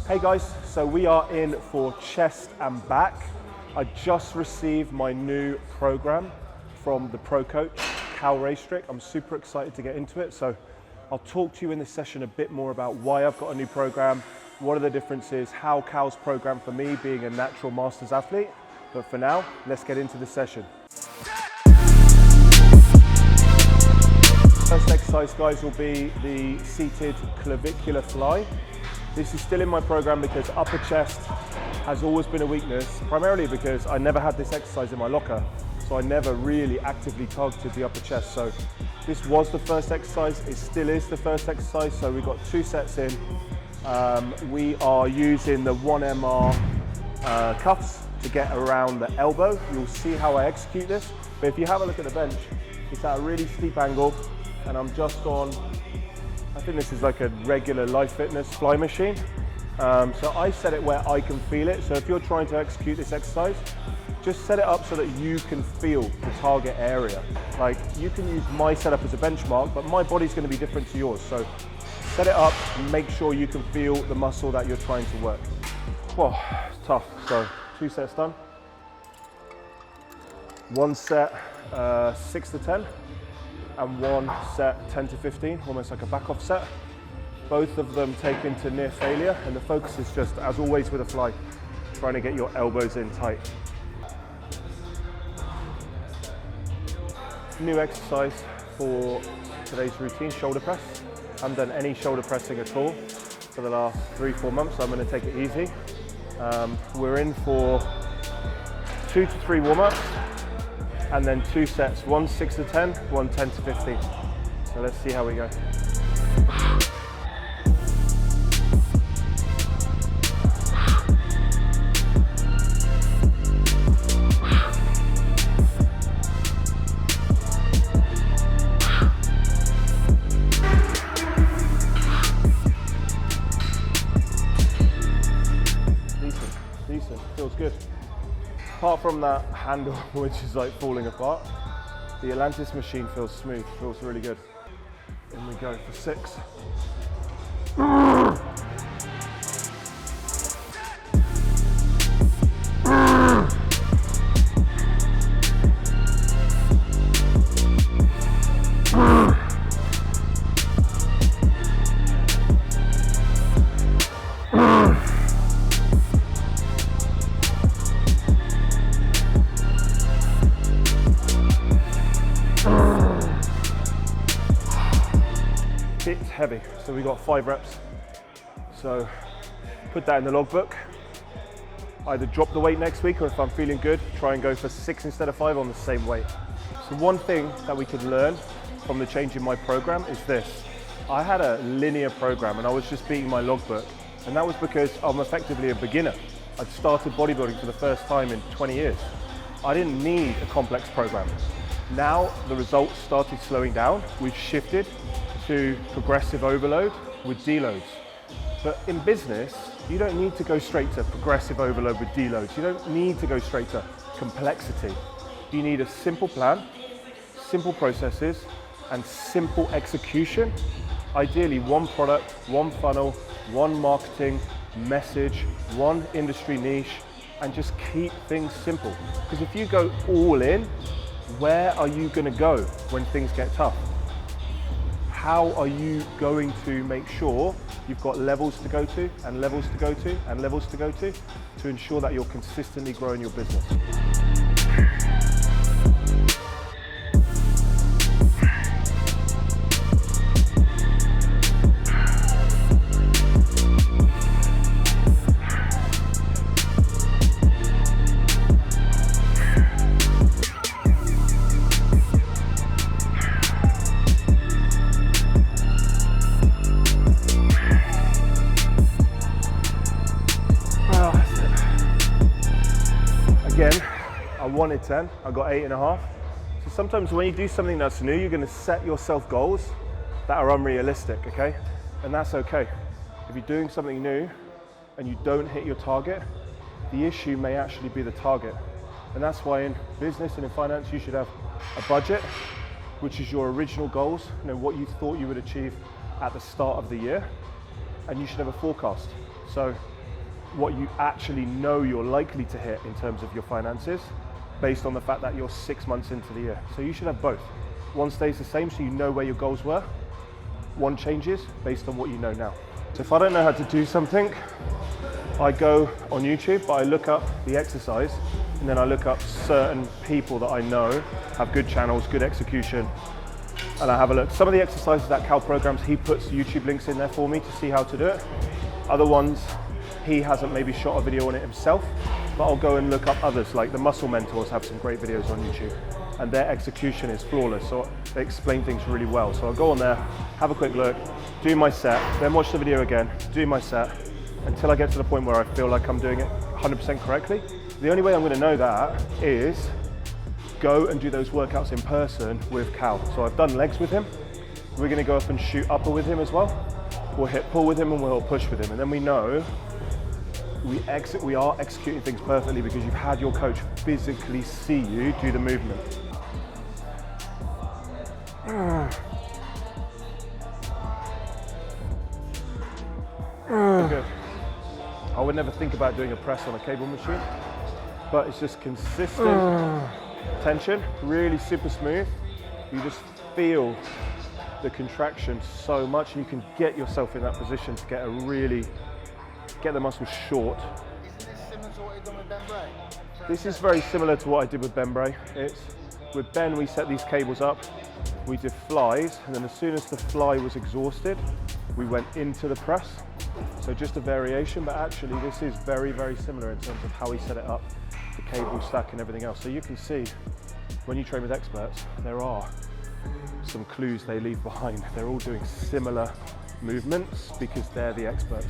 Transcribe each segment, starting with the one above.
Hey guys, so we are in for chest and back. I just received my new program from the pro coach, Kallu. I'm super excited to get into it. So I'll talk to you in this session a bit more about why I've got a new program, what are the differences, how Kal's program for me being a natural masters athlete. But for now, let's get into the session. First exercise, guys, will be the seated clavicular fly. This is still in my program because upper chest has always been a weakness, primarily because I never had this exercise in my locker, so I never really actively targeted the upper chest. So this was the first exercise, it still is the first exercise, so we've got 2 sets in. We are using the 1MR cuffs to get around the elbow. You'll see how I execute this, but if you have a look at the bench, it's at a really steep angle, and I'm just on, I think this is like a regular Life Fitness fly machine. So I set it where I can feel it. So if you're trying to execute this exercise, just set it up so that you can feel the target area. Like, you can use my setup as a benchmark, but my body's going to be different to yours. So set it up and make sure you can feel the muscle that you're trying to work. Well, it's tough. So 2 sets done. 1 set 6 to 10. And 1 set 10 to 15, almost like a back off set. Both of them taken to near failure, and the focus is just, as always with a fly, trying to get your elbows in tight. New exercise for today's routine, shoulder press. I haven't done any shoulder pressing at all for the last 3-4 months, so I'm going to take it easy. We're in for 2 to 3 warm-ups, and then 2 sets, 1 6 to 10, 1 10 to 15. So let's see how we go. Decent, feels good. Apart from that handle, which is like falling apart, the Atlantis machine feels smooth, feels really good. In we go for 6. It's heavy, so we got 5 reps. So put that in the logbook. Either drop the weight next week, or if I'm feeling good, try and go for 6 instead of 5 on the same weight. So one thing that we could learn from the change in my program is this. I had a linear program and I was just beating my logbook, and that was because I'm effectively a beginner. I'd started bodybuilding for the first time in 20 years. I didn't need a complex program. Now the results started slowing down. We've shifted to progressive overload with deloads. But in business, you don't need to go straight to progressive overload with deloads. You don't need to go straight to complexity. You need a simple plan, simple processes, and simple execution. Ideally, 1 product, 1 funnel, 1 marketing message, 1 industry niche, and just keep things simple. Because if you go all in, where are you going to go when things get tough? How are you going to make sure you've got levels to go to, and levels to go to, and levels to go to ensure that you're consistently growing your business? Again, I wanted 10, I got 8.5. So sometimes when you do something that's new, you're going to set yourself goals that are unrealistic, okay? And that's okay. If you're doing something new and you don't hit your target, the issue may actually be the target. And that's why in business and in finance, you should have a budget, which is your original goals, what you thought you would achieve at the start of the year, and you should have a forecast. So what you actually know you're likely to hit in terms of your finances based on the fact that you're 6 months into the year. So you should have both. One stays the same so you know where your goals were. One changes based on what you know now. So if I don't know how to do something, I go on YouTube, but I look up the exercise, and then I look up certain people that I know have good channels, good execution, and I have a look. Some of the exercises that Cal programs, he puts YouTube links in there for me to see how to do it. Other ones, he hasn't maybe shot a video on it himself, but I'll go and look up others, like the Muscle Mentors have some great videos on YouTube, and their execution is flawless, so they explain things really well. So I'll go on there, have a quick look, do my set, then watch the video again, do my set, until I get to the point where I feel like I'm doing it 100% correctly. The only way I'm going to know that is go and do those workouts in person with Cal. So I've done legs with him. We're going to go up and shoot upper with him as well. We'll hit pull with him and we'll push with him. And then we know we are executing things perfectly because you've had your coach physically see you do the movement. Good. I would never think about doing a press on a cable machine, but it's just consistent tension, really super smooth. You just feel the contraction so much, and you can get yourself in that position to get the muscles short. Isn't this similar to what you've done with Ben Bray? This is very similar to what I did with Ben Bray. With Ben, we set these cables up, we did flies, and then as soon as the fly was exhausted, we went into the press. So just a variation, but actually this is very, very similar in terms of how we set it up, the cable stack and everything else. So you can see when you train with experts, there are some clues they leave behind. They're all doing similar movements because they're the experts.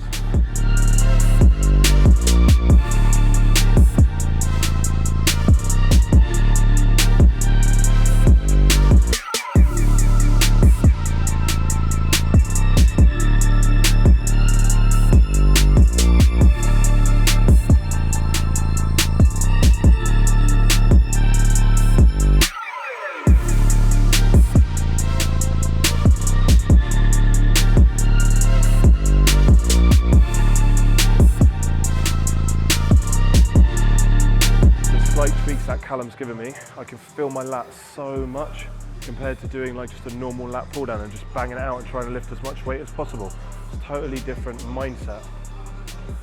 That Callum's given me, I can feel my lats so much compared to doing like just a normal lat pull down and just banging it out and trying to lift as much weight as possible. It's a totally different mindset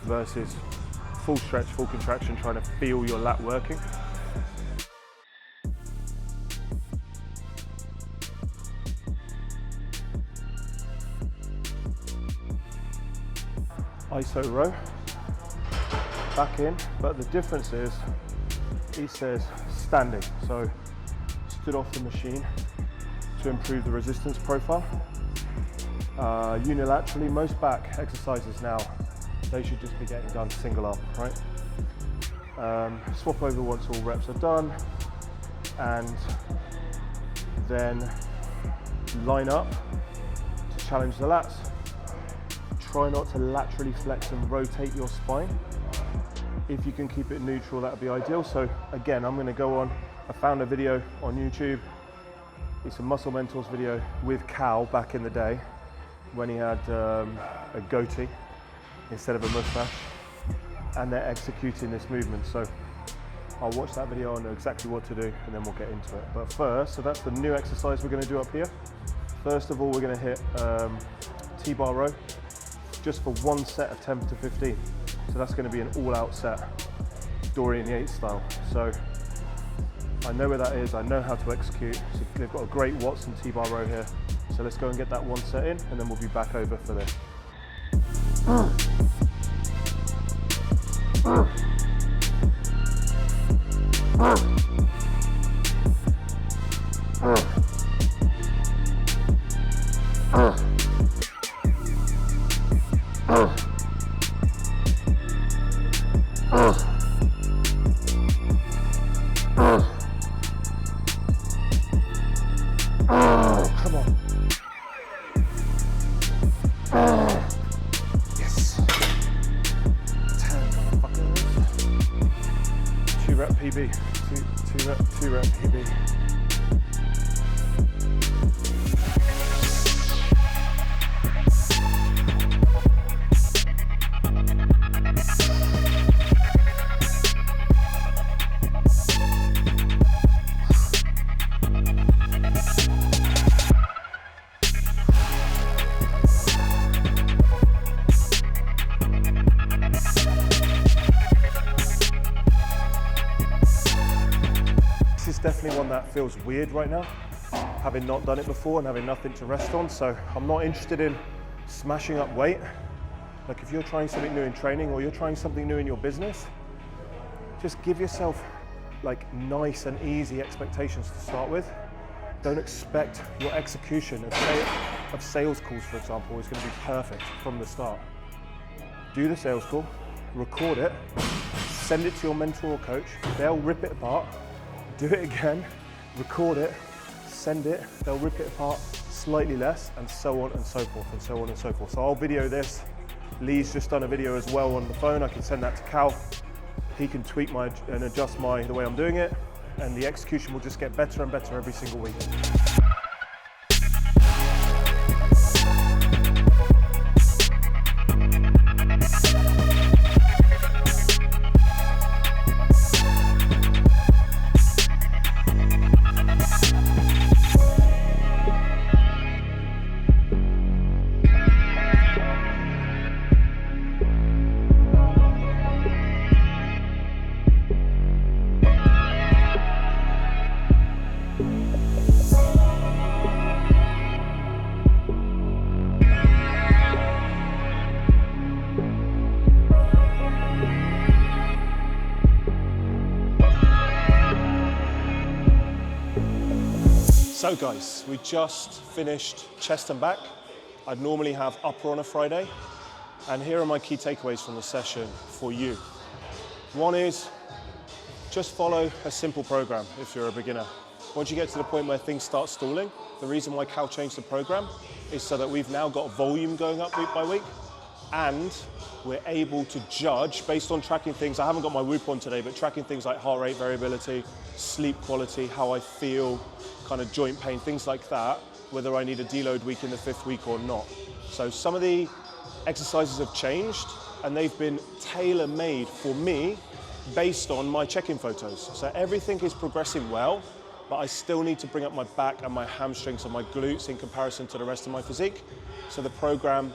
versus full stretch, full contraction, trying to feel your lat working. ISO row, back in, but the difference is he says standing, so stood off the machine to improve the resistance profile. Unilaterally, most back exercises now, they should just be getting done single arm, right? Swap over once all reps are done, and then line up to challenge the lats. Try not to laterally flex and rotate your spine. If you can keep it neutral, that would be ideal. So again, I'm going to go on, I found a video on YouTube. It's a Muscle Mentors video with Cal back in the day when he had a goatee instead of a mustache, and they're executing this movement. So I'll watch that video, I'll know exactly what to do, and then we'll get into it. But first, so that's the new exercise we're going to do up here. First of all, we're going to hit T-bar row just for one set of 10 to 15. So that's going to be an all-out set, Dorian Yates style. So I know where that is, I know how to execute. So they've got a great Watson T-bar row here. So let's go and get that one set in, and then we'll be back over for this. Come on. Yes. 10 motherfuckers. 2 rep PB. 2 rep PB. definitely one that feels weird right now, having not done it before and having nothing to rest on. So I'm not interested in smashing up weight. Like if you're trying something new in training or you're trying something new in your business, just give yourself like nice and easy expectations to start with. Don't expect your execution of sales calls, for example, is going to be perfect from the start. Do the sales call, record it, send it to your mentor or coach. They'll rip it apart, do it again, record it, send it, they'll rip it apart slightly less, and so on and so forth, and so on and so forth. So I'll video this. Lee's just done a video as well on the phone. I can send that to Cal. He can tweak and adjust the way I'm doing it, and the execution will just get better and better every single week. So guys, we just finished chest and back. I'd normally have upper on a Friday. And here are my key takeaways from the session for you. One is, just follow a simple program if you're a beginner. Once you get to the point where things start stalling, the reason why Cal changed the program is so that we've now got volume going up week by week, and we're able to judge based on tracking things. I haven't got my Whoop on today, but tracking things like heart rate variability, sleep quality, how I feel, kind of joint pain, things like that, whether I need a deload week in the 5th week or not. So some of the exercises have changed, and they've been tailor-made for me based on my check-in photos. So everything is progressing well, but I still need to bring up my back and my hamstrings and my glutes in comparison to the rest of my physique. So the program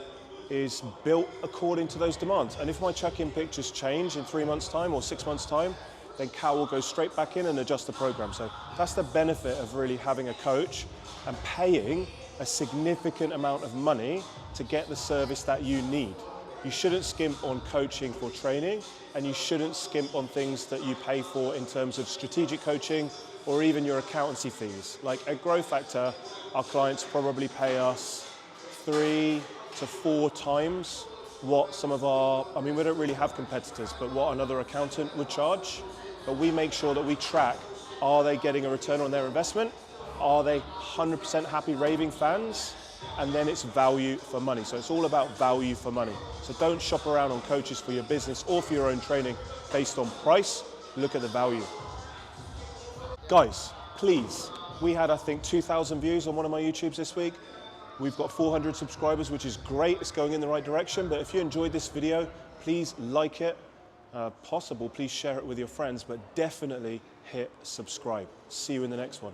is built according to those demands. And if my check-in pictures change in 3 months' time or 6 months' time, then Cal will go straight back in and adjust the program. So that's the benefit of really having a coach and paying a significant amount of money to get the service that you need. You shouldn't skimp on coaching for training, and you shouldn't skimp on things that you pay for in terms of strategic coaching or even your accountancy fees. Like at Growth Factor, our clients probably pay us 3 to 4 times what some of our, I mean, we don't really have competitors, but what another accountant would charge. But we make sure that we track, are they getting a return on their investment? Are they 100% happy raving fans? And then it's value for money. So it's all about value for money. So don't shop around on coaches for your business or for your own training based on price. Look at the value. Guys, please, we had, I think, 2,000 views on one of my YouTubes this week. We've got 400 subscribers, which is great. It's going in the right direction. But if you enjoyed this video, please like it. Please share it with your friends, but definitely hit subscribe. See you in the next one.